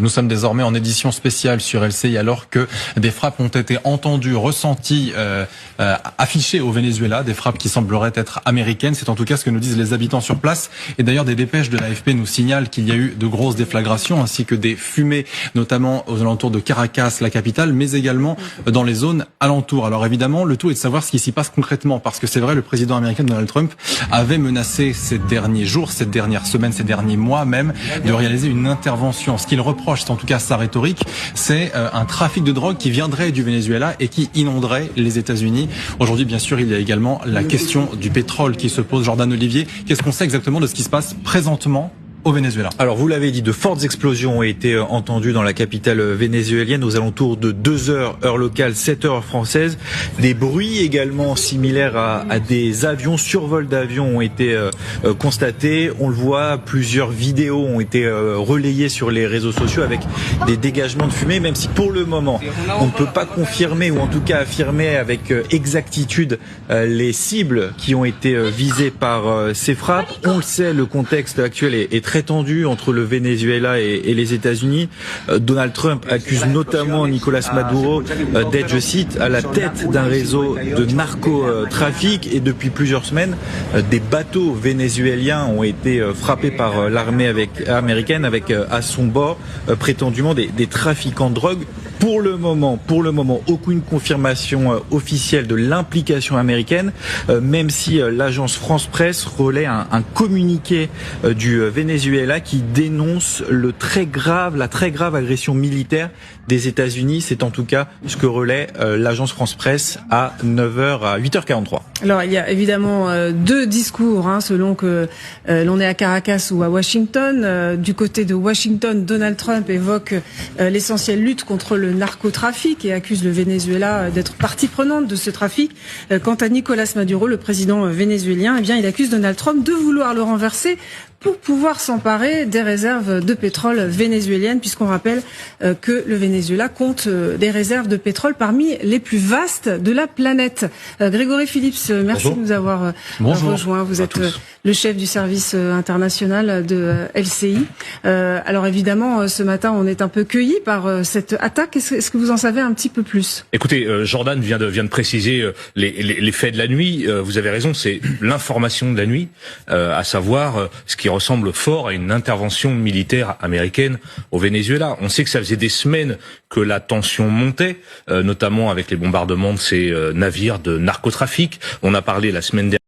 Nous sommes désormais en édition spéciale sur LCI alors que des frappes ont été entendues, ressenties, affichées au Venezuela, des frappes qui sembleraient être américaines. C'est en tout cas ce que nous disent les habitants sur place. Et d'ailleurs, des dépêches de l'AFP nous signalent qu'il y a eu de grosses déflagrations ainsi que des fumées, notamment aux alentours de Caracas, la capitale, mais également dans les zones alentours. Alors évidemment, le tout est de savoir ce qui s'y passe concrètement, parce que c'est vrai, le président américain Donald Trump avait menacé ces derniers jours, ces dernières semaines, ces derniers mois même, de réaliser une intervention. Ce qu'il reproche, c'est en tout cas sa rhétorique, c'est un trafic de drogue qui viendrait du Venezuela et qui inonderait les États-Unis. Aujourd'hui, bien sûr, il y a également la question du pétrole qui se pose. Jordan Olivier, qu'est-ce qu'on sait exactement de ce qui se passe présentement au Venezuela? Alors vous l'avez dit, de fortes explosions ont été entendues dans la capitale vénézuélienne aux alentours de 2h heure locale, 7h heure française. Des bruits également similaires à des avions, survols d'avions ont été constatés. On le voit, plusieurs vidéos ont été relayées sur les réseaux sociaux avec des dégagements de fumée, même si pour le moment on ne peut pas confirmer ou en tout cas affirmer avec exactitude les cibles qui ont été visées par ces frappes. On le sait, le contexte actuel est très tendu entre le Venezuela et les États-Unis. Donald Trump accuse notamment Nicolás Maduro d'être, je cite, à la tête d'un réseau de narcotrafic, et depuis plusieurs semaines, des bateaux vénézuéliens ont été frappés par l'armée américaine avec à son bord prétendument des trafiquants de drogue. Pour le moment, aucune confirmation officielle de l'implication américaine, même si l'agence France Presse relaie un communiqué du Venezuela qui dénonce la très grave agression militaire des États-Unis. C'est en tout cas ce que relaie l'agence France Presse à 8h43. Alors il y a évidemment deux discours selon que l'on est à Caracas ou à Washington. Du côté de Washington, Donald Trump évoque l'essentielle lutte contre le narcotrafic et accuse le Venezuela d'être partie prenante de ce trafic. Quant à Nicolás Maduro, le président vénézuélien, il accuse Donald Trump de vouloir le renverser pour pouvoir s'emparer des réserves de pétrole vénézuéliennes, puisqu'on rappelle que le Venezuela compte des réserves de pétrole parmi les plus vastes de la planète. Grégory Phillips, merci de nous avoir rejoints. Vous êtes le chef du service international de LCI. Alors évidemment, ce matin, on est un peu cueillis par cette attaque. Est-ce que vous en savez un petit peu plus? Écoutez, Jordan vient de préciser les faits de la nuit. Vous avez raison, c'est l'information de la nuit, à savoir ce qui ressemble fort à une intervention militaire américaine au Venezuela. On sait que ça faisait des semaines que la tension montait, notamment avec les bombardements de ces navires de narcotrafic. On a parlé la semaine dernière